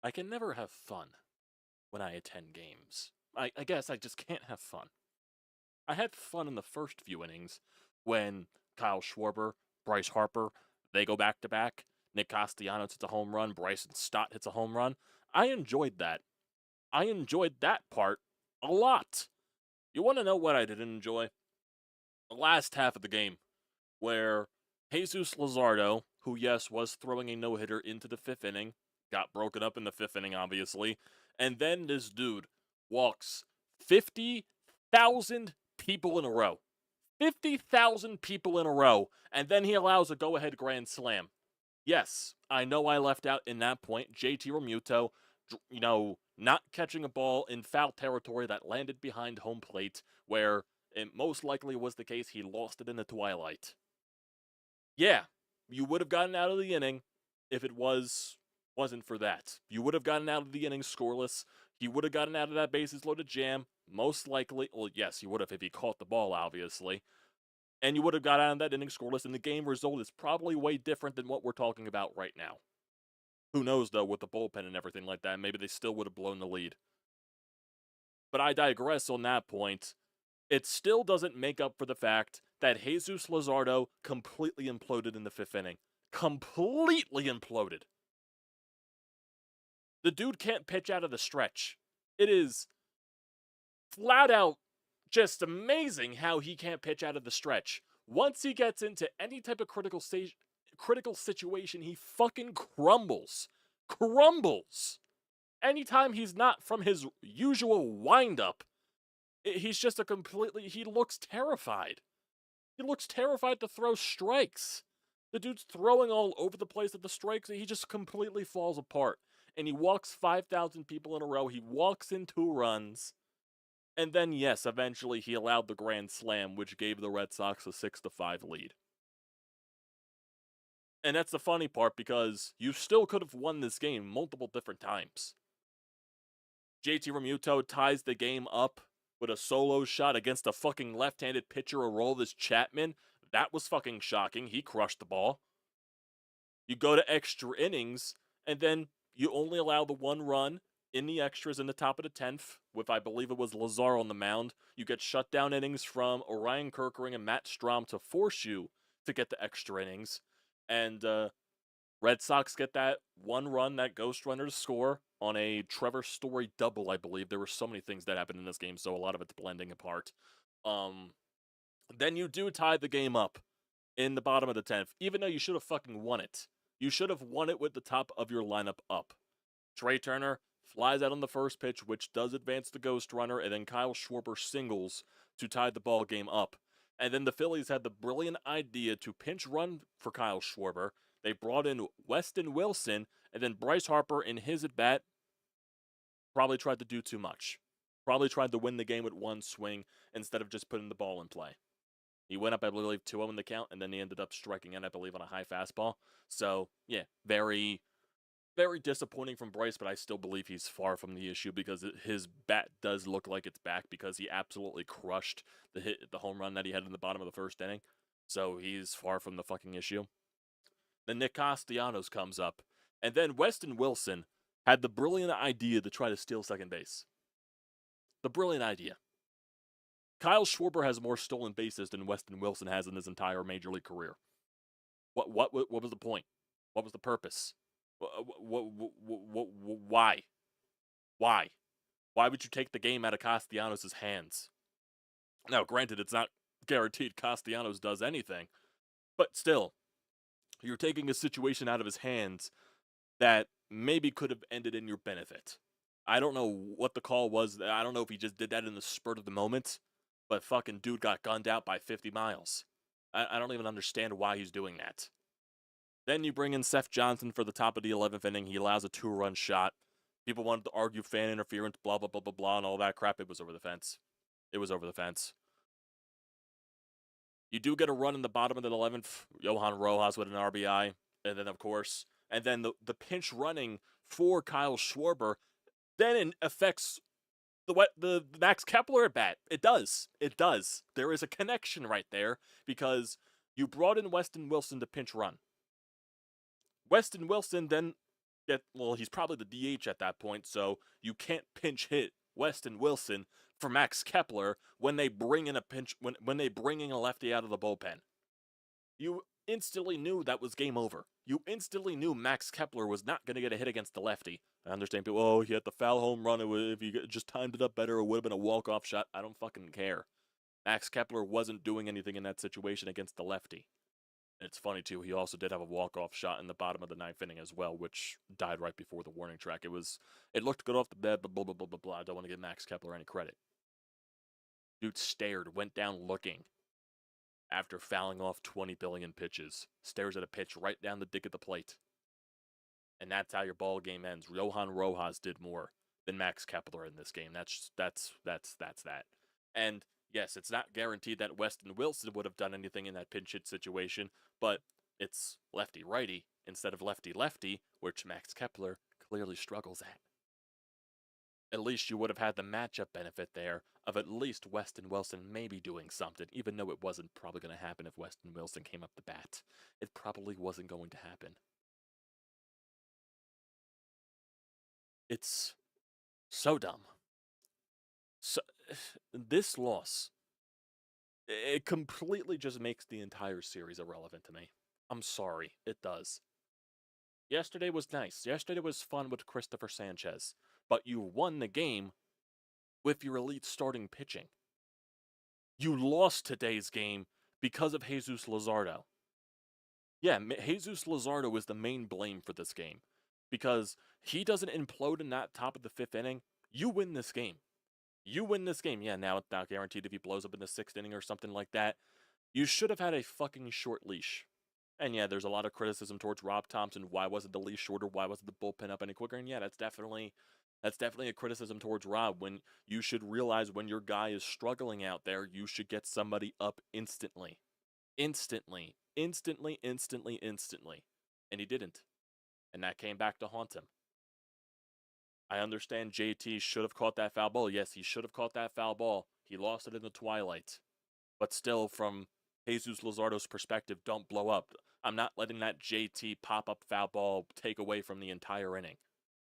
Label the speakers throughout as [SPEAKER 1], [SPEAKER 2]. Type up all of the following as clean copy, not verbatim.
[SPEAKER 1] I can never have fun when I attend games. I guess I just can't have fun. I had fun in the first few innings when Kyle Schwarber, Bryce Harper, they go back to back. Nick Castellanos hits a home run. Bryson Stott hits a home run. I enjoyed that. I enjoyed that part a lot. You want to know what I didn't enjoy? The last half of the game, where Jesus Luzardo, who, yes, was throwing a no-hitter into the 5th inning, got broken up in the 5th inning, obviously, and then this dude walks 50,000 people in a row. 50,000 people in a row, and then he allows a go-ahead grand slam. Yes, I know I left out in that point JT Realmuto, not catching a ball in foul territory that landed behind home plate, where it most likely was the case he lost it in the twilight. Yeah, you would have gotten out of the inning if it wasn't for that. You would have gotten out of the inning scoreless. He would have gotten out of that bases loaded jam, most likely. Well, yes, he would have if he caught the ball, obviously. And you would have got out of that inning scoreless, and the game result is probably way different than what we're talking about right now. Who knows, though, with the bullpen and everything like that, maybe they still would have blown the lead. But I digress on that point. It still doesn't make up for the fact that Jesus Luzardo completely imploded in the 5th inning. Completely imploded. The dude can't pitch out of the stretch. It is flat out just amazing how he can't pitch out of the stretch. Once he gets into any type of critical situation, he fucking crumbles. Crumbles. Anytime he's not from his usual wind-up, he's just he looks terrified. He looks terrified to throw strikes. The dude's throwing all over the place at the strikes, and he just completely falls apart. And he walks 5,000 people in a row. He walks in 2 runs. And then, yes, eventually he allowed the grand slam, which gave the Red Sox a 6-5 lead. And that's the funny part, because you still could have won this game multiple different times. JT Realmuto ties the game up with a solo shot against a fucking left-handed pitcher, Aroldis Chapman. That was fucking shocking. He crushed the ball. You go to extra innings, and then you only allow the 1 run in the extras in the top of the 10th, with, I believe it was Luzardo on the mound. You get shutdown innings from Orion Kerkering and Matt Strahm to force you to get the extra innings. And Red Sox get that 1 run, that ghost runner to score on a Trevor Story double, I believe. There were so many things that happened in this game, so a lot of it's blending apart. Then you do tie the game up in the bottom of the 10th, even though you should have fucking won it. You should have won it with the top of your lineup up. Trey Turner flies out on the first pitch, which does advance the ghost runner, and then Kyle Schwarber singles to tie the ball game up. And then the Phillies had the brilliant idea to pinch run for Kyle Schwarber. They brought in Weston Wilson, and then Bryce Harper in his at-bat probably tried to do too much. Probably tried to win the game with 1 swing instead of just putting the ball in play. He went up, I believe, 2-0 in the count, and then he ended up striking in, I believe, on a high fastball. So, yeah, very, very disappointing from Bryce, but I still believe he's far from the issue, because his bat does look like it's back, because he absolutely crushed the home run that he had in the bottom of the 1st inning. So he's far from the fucking issue. Then Nick Castellanos comes up, and then Weston Wilson had the brilliant idea to try to steal second base. The brilliant idea. Kyle Schwarber has more stolen bases than Weston Wilson has in his entire Major League career. What was the point? What was the purpose? Why? Why? Why would you take the game out of Castellanos' hands? Now, granted, it's not guaranteed Castellanos does anything, but still, you're taking a situation out of his hands that maybe could have ended in your benefit. I don't know what the call was. I don't know if he just did that in the spurt of the moment, but fucking dude got gunned out by 50 miles. I don't even understand why he's doing that. Then you bring in Seth Johnson for the top of the 11th inning. He allows a 2-run shot. People wanted to argue fan interference, blah, blah, blah, blah, blah, and all that crap. It was over the fence. It was over the fence. You do get a run in the bottom of the 11th. Johan Rojas with an RBI. And then, of course, and then the pinch running for Kyle Schwarber then affects the Max Kepler at bat. It does. It does. There is a connection right there, because you brought in Weston Wilson to pinch run. Weston Wilson then Well, he's probably the DH at that point, so you can't pinch hit Weston Wilson for Max Kepler when they bring in when they bring in a lefty out of the bullpen. You instantly knew that was game over. You instantly knew Max Kepler was not going to get a hit against the lefty. I understand people, oh, he had the foul home run. If he just timed it up better, it would have been a walk-off shot. I don't fucking care. Max Kepler wasn't doing anything in that situation against the lefty. And it's funny, too, he also did have a walk-off shot in the bottom of the ninth inning as well, which died right before the warning track. It looked good off the bat, but blah, blah, blah, blah, blah. I don't want to give Max Kepler any credit. Dude stared, went down looking. After fouling off 20 billion pitches, stares at a pitch right down the dick of the plate. And that's how your ball game ends. Johan Rojas did more than Max Kepler in this game. That's that. And yes, it's not guaranteed that Weston Wilson would have done anything in that pinch hit situation, but it's lefty-righty instead of lefty-lefty, which Max Kepler clearly struggles at. At least you would have had the matchup benefit there of at least Weston Wilson maybe doing something, even though it wasn't probably going to happen if Weston Wilson came up the bat. It probably wasn't going to happen. It's so dumb. So, this loss, it completely just makes the entire series irrelevant to me. I'm sorry, it does. Yesterday was nice. Yesterday was fun with Christopher Sanchez. But you won the game with your elite starting pitching. You lost today's game because of Jesus Luzardo. Yeah, Jesus Luzardo is the main blame for this game. Because he doesn't implode in that top of the fifth inning, you win this game. You win this game. Yeah, now it's not guaranteed if he blows up in the sixth inning or something like that. You should have had a fucking short leash. And yeah, there's a lot of criticism towards Rob Thompson. Why wasn't the leash shorter? Why wasn't the bullpen up any quicker? And yeah, that's definitely a criticism towards Rob. When you should realize when your guy is struggling out there, you should get somebody up instantly. Instantly. Instantly, instantly, instantly. And he didn't. And that came back to haunt him. I understand JT should have caught that foul ball. Yes, he should have caught that foul ball. He lost it in the twilight. But still, from Jesus Luzardo's perspective, don't blow up. I'm not letting that JT pop-up foul ball take away from the entire inning.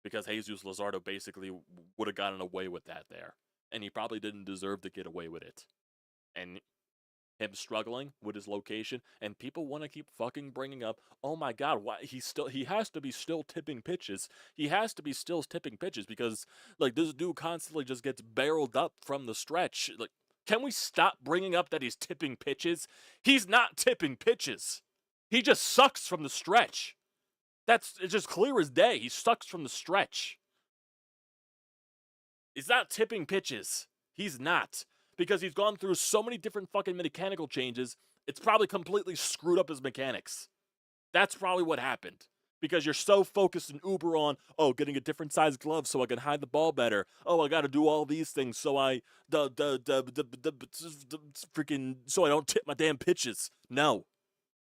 [SPEAKER 1] Because Jesus Luzardo basically would have gotten away with that there. And he probably didn't deserve to get away with it. And him struggling with his location, and people want to keep fucking bringing up, oh my god, why he has to be still tipping pitches. He has to be still tipping pitches because, like, this dude constantly just gets barreled up from the stretch. Like, can we stop bringing up that he's tipping pitches? He's not tipping pitches. He just sucks from the stretch. It's just clear as day. He sucks from the stretch. He's not tipping pitches. He's not. Because he's gone through so many different fucking mechanical changes, it's probably completely screwed up his mechanics. That's probably what happened. Because you're so focused and uber on, oh, getting a different size glove so I can hide the ball better. Oh, I gotta do all these things so freaking, so I don't tip my damn pitches. No.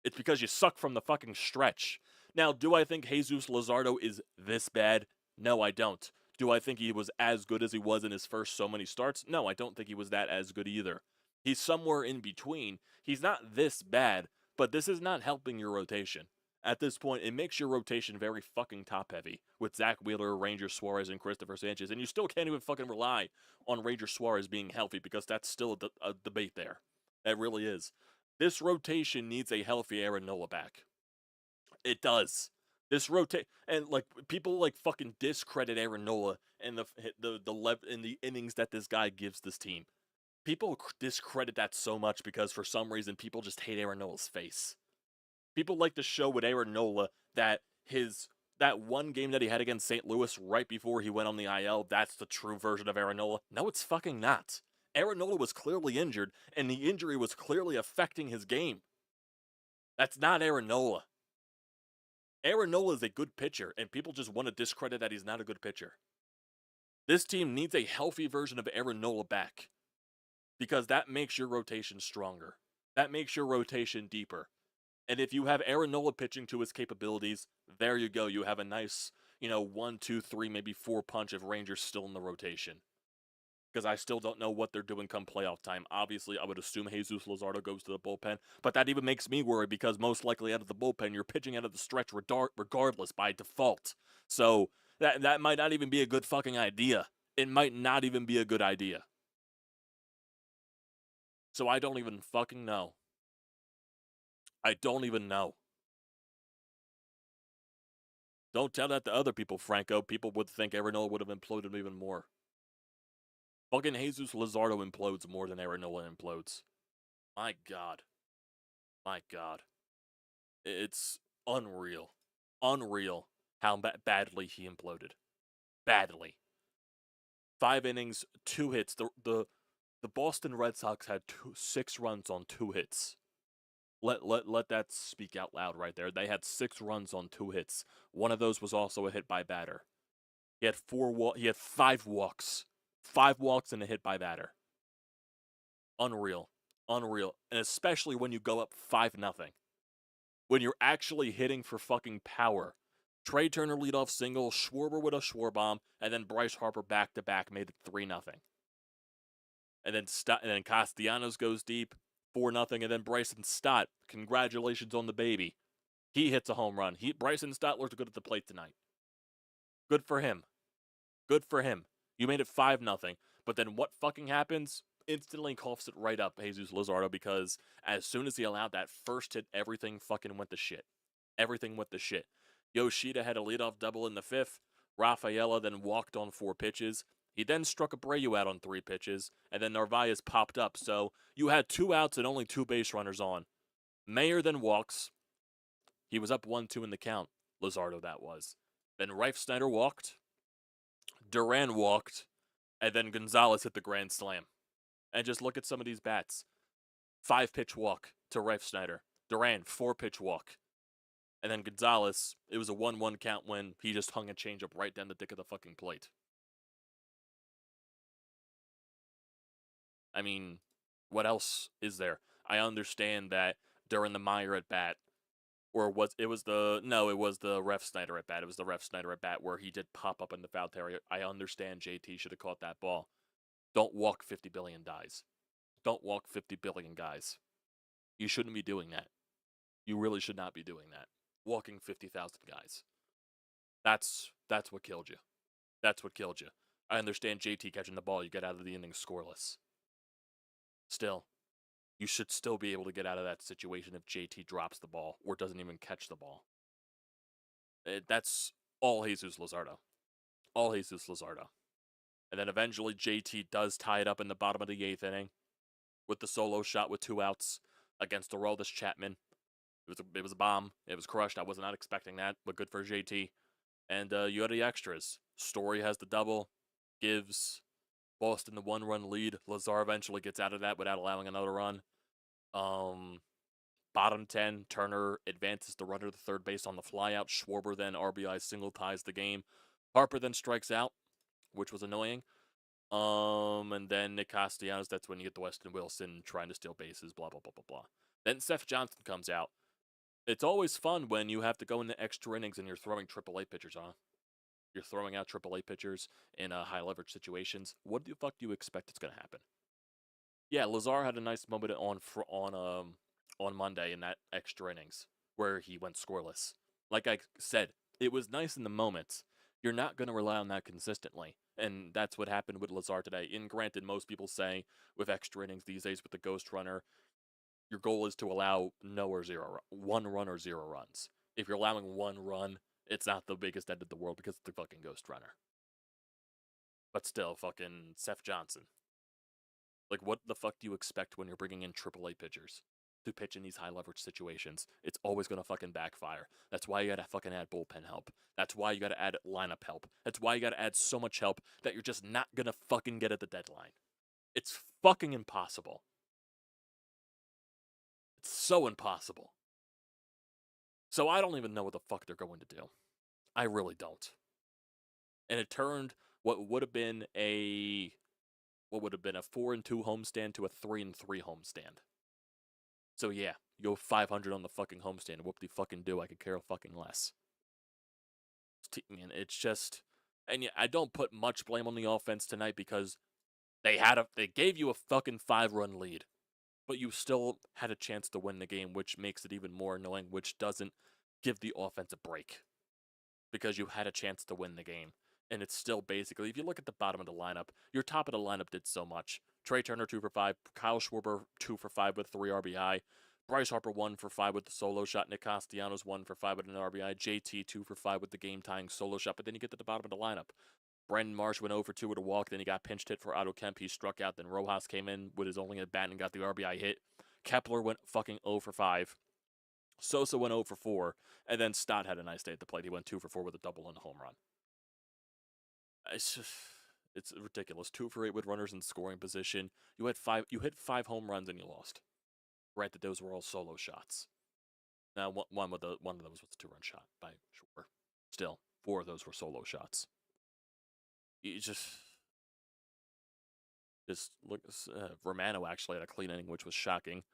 [SPEAKER 1] It's because you suck from the fucking stretch. Now, do I think Jesus Luzardo is this bad? No, I don't. Do I think he was as good as he was in his first so many starts? No, I don't think he was that as good either. He's somewhere in between. He's not this bad, but this is not helping your rotation. At this point, it makes your rotation very fucking top-heavy with Zach Wheeler, Ranger Suarez, and Christopher Sanchez, and you still can't even fucking rely on Ranger Suarez being healthy because that's still a debate there. That really is. This rotation needs a healthy Aaron Nola back. It does. This rotate, and like people like fucking discredit Aaron Nola and the innings that this guy gives this team. People discredit that so much because for some reason people just hate Aaron Nola's face. People like to show with Aaron Nola that that one game that he had against St. Louis right before he went on the IL, that's the true version of Aaron Nola. No, it's fucking not. Aaron Nola was clearly injured, and the injury was clearly affecting his game. That's not Aaron Nola. Aaron Nola is a good pitcher, and people just want to discredit that he's not a good pitcher. This team needs a healthy version of Aaron Nola back, because that makes your rotation stronger. That makes your rotation deeper. And if you have Aaron Nola pitching to his capabilities, there you go. You have a nice, 1, 2, 3, maybe 4 punch of Rangers still in the rotation. because I still don't know what they're doing come playoff time. Obviously, I would assume Jesus Luzardo goes to the bullpen, but that even makes me worry because most likely out of the bullpen, you're pitching out of the stretch regardless by default. So that might not even be a good fucking idea. It might not even be a good idea. So I don't even fucking know. I don't even know. Don't tell that to other people, Franco. People would think Aaron would have imploded even more. Fucking Jesus Luzardo implodes more than Aaron implodes. My God. My God. It's unreal. Unreal how badly he imploded. Badly. 5 innings, 2 hits. The Boston Red Sox had 6 runs on 2 hits. Let that speak out loud right there. They had 6 runs on 2 hits. One of those was also a hit by batter. He had 5 walks. 5 walks and a hit by batter. Unreal. Unreal. And especially when you go up 5-0. When you're actually hitting for fucking power. Trey Turner leadoff single, Schwarber with a Schwarbomb, and then Bryce Harper back-to-back made it 3-0. And then Castellanos goes deep, 4-0, and then Bryson Stott, congratulations on the baby. He hits a home run. Bryson Stott looked good at the plate tonight. Good for him. Good for him. You made it 5-0, but then what fucking happens? Instantly coughs it right up, Jesus Luzardo, because as soon as he allowed that first hit, everything fucking went to shit. Everything went to shit. Yoshida had a leadoff double in the 5th. Rafaela then walked on 4 pitches. He then struck Abreu out on 3 pitches, and then Narvaez popped up. So you had 2 outs and only 2 base runners on. Mayer then walks. He was up 1-2 in the count. Luzardo, that was. Then Reif Snyder walked. Duran walked. And then Gonzalez hit the grand slam. And just look at some of these bats. 5-pitch walk to Reif Snyder. Duran, 4-pitch walk. And then Gonzalez, it was a 1-1 count when he just hung a changeup right down the dick of the fucking plate. I mean, what else is there? I understand that during the Meyer at bat, it was the Ref Snyder at bat. It was the Ref Snyder at bat where he did pop up in the foul territory. I understand JT should have caught that ball. Don't walk 50 billion guys. Don't walk 50 billion guys. You shouldn't be doing that. You really should not be doing that. Walking 50,000 guys. That's what killed you. That's what killed you. I understand JT catching the ball, you get out of the inning scoreless. Still, you should still be able to get out of that situation if JT drops the ball or doesn't even catch the ball. That's all Jesus Luzardo. All Jesus Luzardo. And then eventually JT does tie it up in the bottom of the 8th inning with the solo shot with 2 outs against Aroldis Chapman. It was a bomb. It was crushed. I was not expecting that, but good for JT. And you had the extras. Story has the double, gives Boston the 1-run lead. Lazar eventually gets out of that without allowing another run. Bottom 10, Turner advances the runner to third base on the flyout. Schwarber then RBI single ties the game. Harper then strikes out, which was annoying. And then Nick Castellanos, that's when you get the Weston Wilson trying to steal bases, blah, blah, blah, blah, blah. Then Seth Johnson comes out. It's always fun when you have to go into extra innings and you're throwing AAA pitchers, huh? You're throwing out AAA pitchers in high-leverage situations. What the fuck do you expect is going to happen? Yeah, Lazar had a nice moment on Monday in that extra innings where he went scoreless. Like I said, it was nice in the moment. You're not going to rely on that consistently. And that's what happened with Lazar today. And granted, most people say with extra innings these days with the ghost runner, your goal is to allow 1 run or 0 runs. If you're allowing 1 run, it's not the biggest end of the world because it's the fucking ghost runner. But still, fucking Seth Johnson. Like, what the fuck do you expect when you're bringing in AAA pitchers to pitch in these high-leverage situations? It's always going to fucking backfire. That's why you gotta fucking add bullpen help. That's why you gotta add lineup help. That's why you gotta add so much help that you're just not gonna fucking get at the deadline. It's fucking impossible. It's so impossible. So I don't even know what the fuck they're going to do. I really don't. And it turned what would have been a 4-2 homestand to a 3-3 homestand. So yeah, you go 500 on the fucking homestand. Whoop de fucking do. I could care fucking less. Man, it's just, and yeah, I don't put much blame on the offense tonight because They gave you a fucking 5-run lead, but you still had a chance to win the game, which makes it even more annoying, which doesn't give the offense a break because you had a chance to win the game. And it's still basically, if you look at the bottom of the lineup, your top of the lineup did so much. Trey Turner 2 for 5, Kyle Schwarber 2 for 5 with 3 RBI, Bryce Harper 1 for 5 with the solo shot, Nick Castellanos 1 for 5 with an RBI, JT 2 for 5 with the game tying solo shot. But then you get to the bottom of the lineup. Brandon Marsh went 0 for 2 with a walk, then he got pinch hit for Otto Kemp. He struck out, then Rojas came in with his only at bat and got the RBI hit. Kepler went fucking 0 for 5. Sosa went 0 for 4, and then Stott had a nice day at the plate. He went 2 for 4 with a double and a home run. It's ridiculous. 2 for 8 with runners in scoring position. You hit 5 home runs and you lost. Granted, those were all solo shots. Now, one of those was a 2-run shot by Schwarber. Still, 4 of those were solo shots. You just look. Romano actually had a clean inning, which was shocking.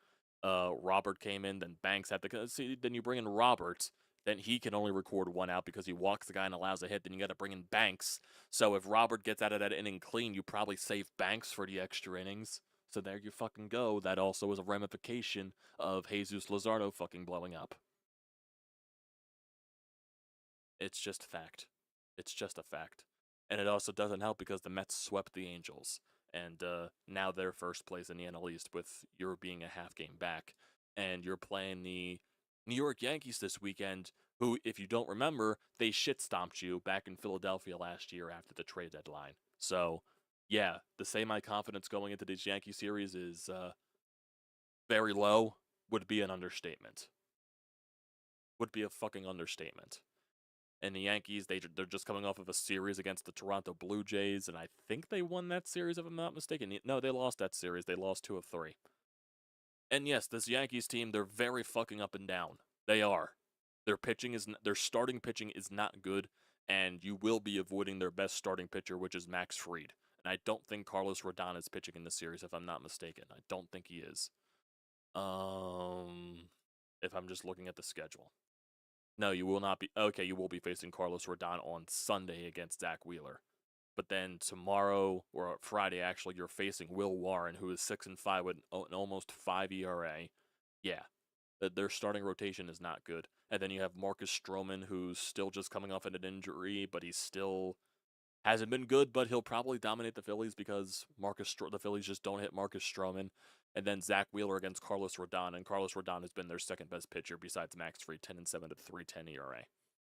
[SPEAKER 1] Robert came in, then Banks had to see. Then you bring in Robert, then he can only record 1 out because he walks the guy and allows a hit. Then you got to bring in Banks. So if Robert gets out of that inning clean, you probably save Banks for the extra innings. So there you fucking go. That also is a ramification of Jesus Luzardo fucking blowing up. It's just fact. It's just a fact. And it also doesn't help because the Mets swept the Angels. And now they're first place in the NL East with you being a half game back. And you're playing the New York Yankees this weekend, who, if you don't remember, they shit-stomped you back in Philadelphia last year after the trade deadline. So, yeah, to say my confidence going into this Yankee series is very low would be an understatement. Would be a fucking understatement. And the Yankees, they're just coming off of a series against the Toronto Blue Jays, and I think they won that series, if I'm not mistaken. No, they lost that series. They lost 2 of 3. And yes, this Yankees team, they're very fucking up and down. They are. Their starting pitching is not good, and you will be avoiding their best starting pitcher, which is Max Fried. And I don't think Carlos Rodon is pitching in the series, if I'm not mistaken. I don't think he is. If I'm just looking at the schedule. No, you will not be. Okay, you will be facing Carlos Rodon on Sunday against Zach Wheeler. But then tomorrow, or Friday actually, you're facing Will Warren, who is 6-5 with an almost 5 ERA. Yeah, their starting rotation is not good. And then you have Marcus Stroman, who's still just coming off an injury, but he still hasn't been good, but he'll probably dominate the Phillies because the Phillies just don't hit Marcus Stroman. And then Zach Wheeler against Carlos Rodon, and Carlos Rodon has been their second best pitcher besides Max Fried, 10-7 to 3.10 ERA.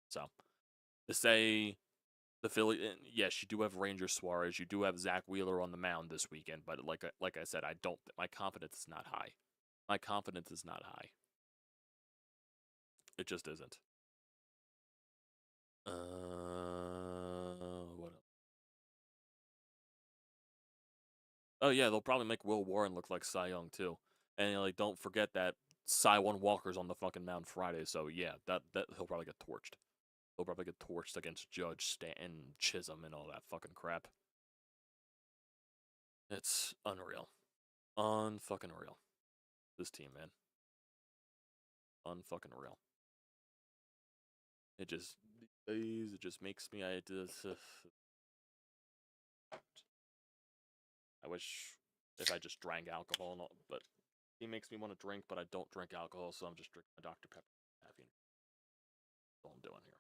[SPEAKER 1] So to say the Phillies, yes, you do have Ranger Suarez, you do have Zach Wheeler on the mound this weekend, but like I said, my confidence is not high. My confidence is not high. It just isn't. What else? Oh yeah, they'll probably make Will Warren look like Cy Young too. And like, don't forget that Cy1 Walker's on the fucking mound Friday, so yeah, that he'll probably get torched. He'll probably get torched against Judge, Stanton, Chisholm, and all that fucking crap. It's unreal. Unfucking real. This team, man. Unfucking real. It just makes me, I wish if I just drank alcohol and all, but he makes me want to drink, but I don't drink alcohol, so I'm just drinking a Dr. Pepper caffeine. That's all I'm doing here.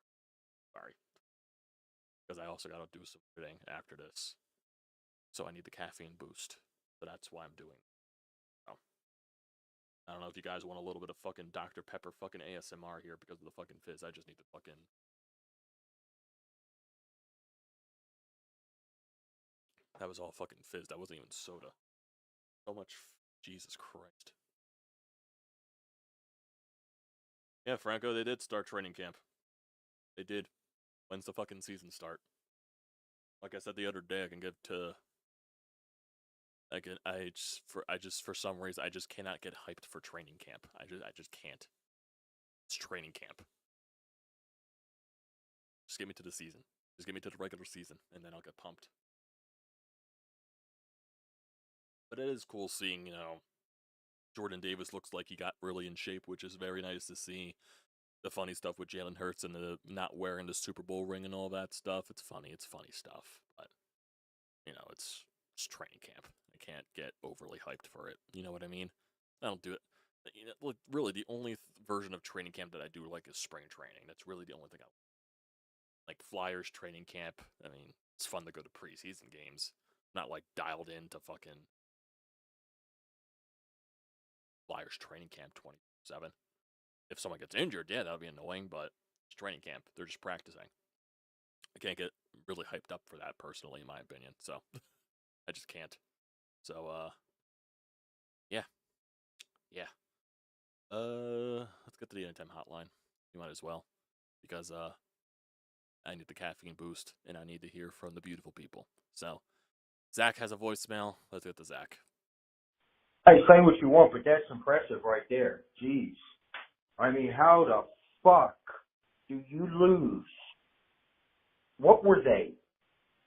[SPEAKER 1] Sorry. Because I also gotta do some editing after this. So I need the caffeine boost. So that's why I'm doing. Oh. I don't know if you guys want a little bit of fucking Dr. Pepper fucking ASMR here because of the fucking fizz. I just need to fucking. That was all fucking fizz. That wasn't even soda. So much. Jesus Christ. Yeah, Franco, they did start training camp. They did. When's the fucking season start? Like I said the other day, I can get to. For some reason, I just cannot get hyped for training camp. I just can't. It's training camp. Just get me to the season. Just get me to the regular season, and then I'll get pumped. But it is cool seeing, Jordan Davis looks like he got really in shape, which is very nice to see. The funny stuff with Jalen Hurts and the not wearing the Super Bowl ring and all that stuff. It's funny. It's funny stuff. But, it's It's training camp. I can't get overly hyped for it. You know what I mean? I don't do it. You know, look, really, the only version of training camp that I do like is spring training. That's really the only thing I like. Flyers training camp. I mean, it's fun to go to preseason games. Not like dialed into fucking Flyers training camp 24/7. If someone gets injured, yeah, that would be annoying, but it's training camp. They're just practicing. I can't get really hyped up for that personally, in my opinion. So I just can't. So yeah. Let's get to the anytime hotline. You might as well, because I need the caffeine boost, and I need to hear from the beautiful people. So Zach has a voicemail. Let's get to Zach.
[SPEAKER 2] Hey, say what you want, but that's impressive right there. Jeez. I mean, how the fuck do you lose? What were they?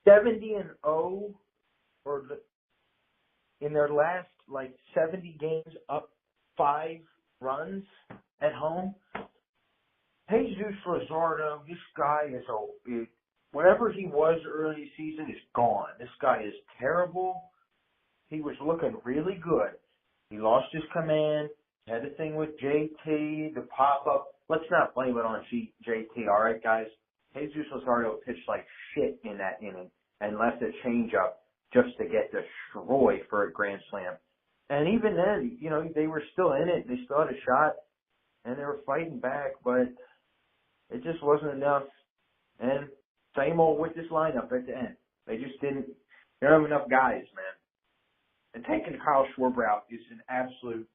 [SPEAKER 2] 70-0 or in their last 70 games, up 5 runs at home? Jesus Luzardo, this guy is whatever he was early season is gone. This guy is terrible. He was looking really good. He lost his command, had a thing with JT, the pop-up. Let's not blame it on JT, all right, guys? Jesus Luzardo pitched like shit in that inning and left a changeup just to get destroyed for a grand slam. And even then, they were still in it. They still had a shot, and they were fighting back, but it just wasn't enough. And same old with this lineup at the end. They just didn't – they don't have enough guys, man. And taking Kyle Schwarber out is an absolute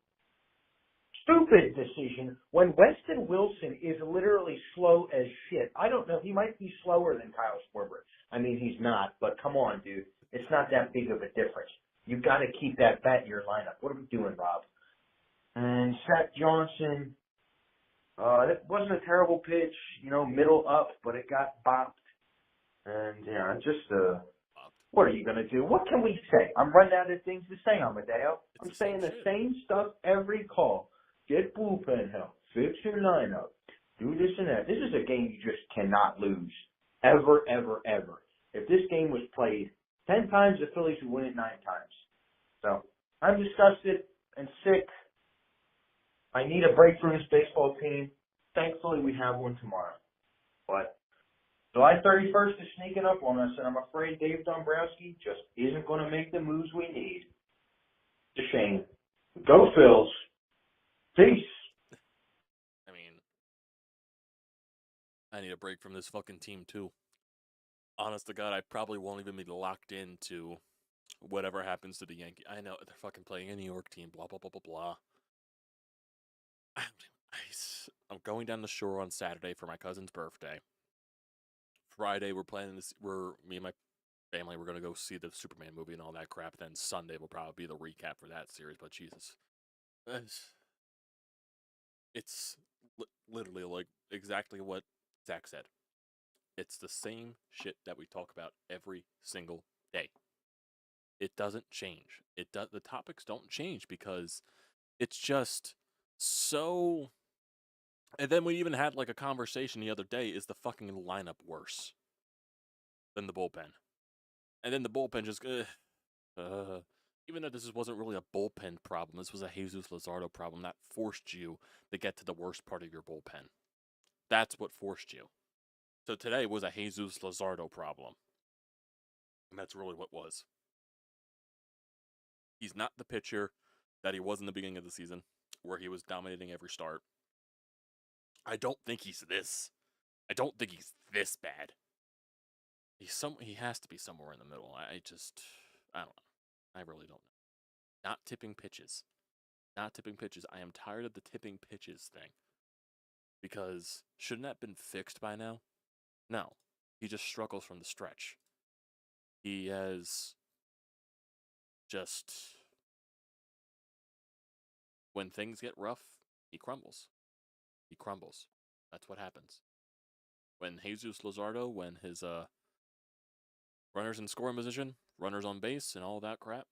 [SPEAKER 2] stupid decision when Weston Wilson is literally slow as shit. I don't know. He might be slower than Kyle Schwarber. I mean, he's not, but come on, dude. It's not that big of a difference. You've got to keep that bat in your lineup. What are we doing, Rob? And Zach Johnson, that wasn't a terrible pitch, middle up, but it got bopped. And, what are you going to do? What can we say? I'm running out of things to say, Amadeo. I'm saying the same stuff every call. Get bullpen help. Fix your lineup. Do this and that. This is a game you just cannot lose. Ever, ever, ever. If this game was played 10 times, the Phillies would win it 9 times. So, I'm disgusted and sick. I need a break from this baseball team. Thankfully, we have one tomorrow. But July 31st is sneaking up on us, and I'm afraid Dave Dombrowski just isn't going to make the moves we need. It's a shame. Go Phils. Peace.
[SPEAKER 1] I mean, I need a break from this fucking team, too. Honest to God, I probably won't even be locked into whatever happens to the Yankees. I know, they're fucking playing a New York team, blah, blah, blah, blah, blah. I'm going down the shore on Saturday for my cousin's birthday. Friday, me and my family, we're going to go see the Superman movie and all that crap. Then Sunday will probably be the recap for that series, but Jesus. It's literally like exactly what Zach said. It's the same shit that we talk about every single day. It doesn't change. The topics don't change because it's just so. And then we even had like a conversation the other day, is the fucking lineup worse than the bullpen? And then the bullpen just, even though this wasn't really a bullpen problem, this was a Jesus Luzardo problem that forced you to get to the worst part of your bullpen. That's what forced you. So today was a Jesus Luzardo problem. And that's really what it was. He's not the pitcher that he was in the beginning of the season, where he was dominating every start. I don't think he's this. I don't think he's this bad. He has to be somewhere in the middle. I don't know. I really don't know. Not tipping pitches. I am tired of the tipping pitches thing. Because shouldn't that have been fixed by now? No. He just struggles from the stretch. He has just... When things get rough, he crumbles. That's what happens. When Jesus Luzardo, when his runners in scoring position, runners on base, and all that crap,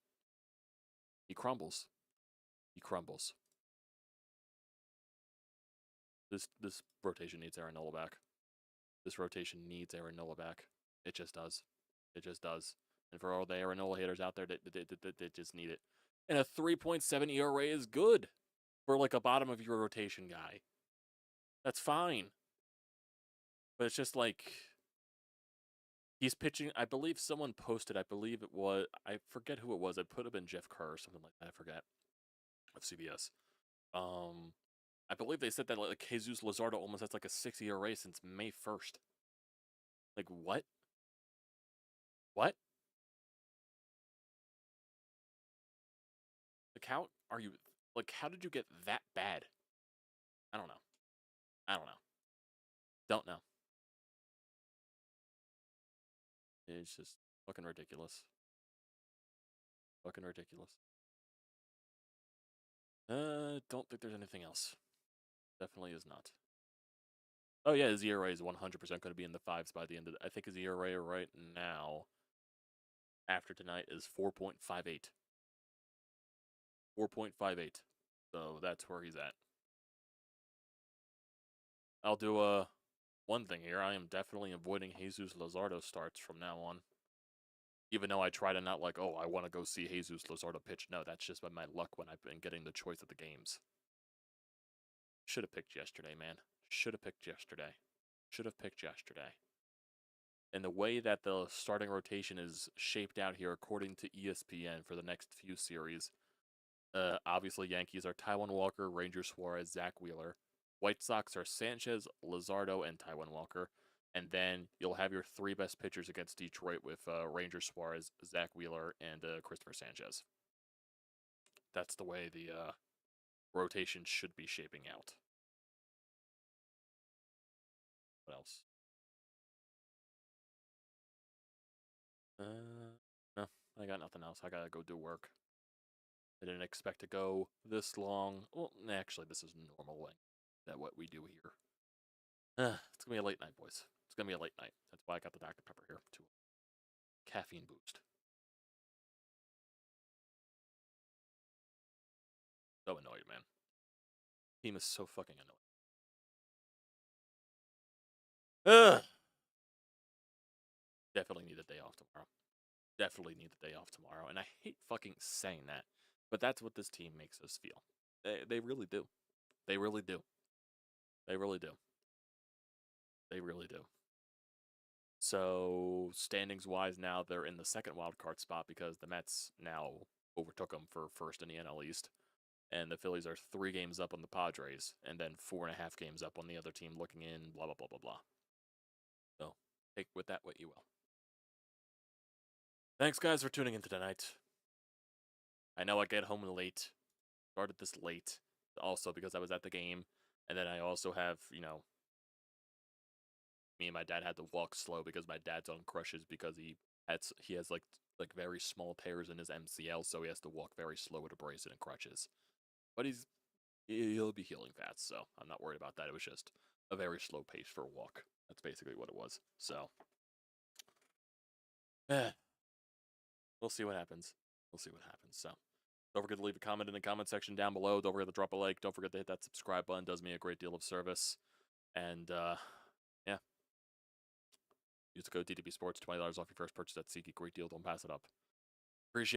[SPEAKER 1] he crumbles. This rotation needs Aaron Nola back. It just does. And for all the Aaron haters out there that just need it. And a 3.7 ERA is good for like a bottom of your rotation guy. That's fine. But it's just like he's pitching. I believe someone posted. I believe it was. I forget who it was. It could have been Jeff Kerr or something like that. I forget. Of CBS. I believe they said that like Jesus Luzardo almost has like a 6 ERA since May 1st. Like what? What? Like how are you? Like how did you get that bad? I don't know. I don't know. Don't know. It's just fucking ridiculous. Fucking ridiculous. Don't think there's anything else. Definitely is not. Oh yeah, his ERA is 100% going to be in the fives by the end of I think his ERA right now, after tonight, is 4.58. 4.58. So that's where he's at. I'll do one thing here. I am definitely avoiding Jesus Luzardo starts from now on. Even though I try to not like, oh, I want to go see Jesus Luzardo pitch. No, that's just been my luck when I've been getting the choice of the games. Should have picked yesterday, man. Should have picked yesterday. Should have picked yesterday. And the way that the starting rotation is shaped out here, according to ESPN, for the next few series, obviously Yankees are Taijuan Walker, Ranger Suarez, Zach Wheeler. White Sox are Sanchez, Luzardo, and Taijuan Walker. And then you'll have your three best pitchers against Detroit with Ranger Suarez, Zach Wheeler, and Christopher Sanchez. That's the way the rotation should be shaping out. What else? No, I got nothing else. I gotta go do work. I didn't expect to go this long. Well, actually, this is normal way that what we do here. It's gonna be a late night, boys. It's gonna be a late night. That's why I got the Dr. Pepper here too. Caffeine boost. So annoyed, man. Team is so fucking annoying. Ugh. Definitely need a day off tomorrow. Definitely need the day off tomorrow. And I hate fucking saying that, but that's what this team makes us feel. They really do. They really do. They really do. They really do. So standings wise, now they're in the second wild card spot because the Mets now overtook them for first in the NL East, and the Phillies are 3 games up on the Padres, and then 4.5 games up on the other team looking in. Blah blah blah blah blah. So take with that what you will. Thanks guys for tuning in tonight. I know I get home late, started this late, also because I was at the game, and then I also have me and my dad had to walk slow because my dad's on crutches because he has like very small tears in his MCL, so he has to walk very slow with a brace and crutches. But he'll be healing fast, so I'm not worried about that. It was just a very slow pace for a walk. That's basically what it was. So, we'll see what happens. We'll see what happens. So, don't forget to leave a comment in the comment section down below. Don't forget to drop a like. Don't forget to hit that subscribe button. It does me a great deal of service. And yeah. Use the code TTPSPORTS, $20 off your first purchase at SEATGEEK. Great deal. Don't pass it up. Appreciate it.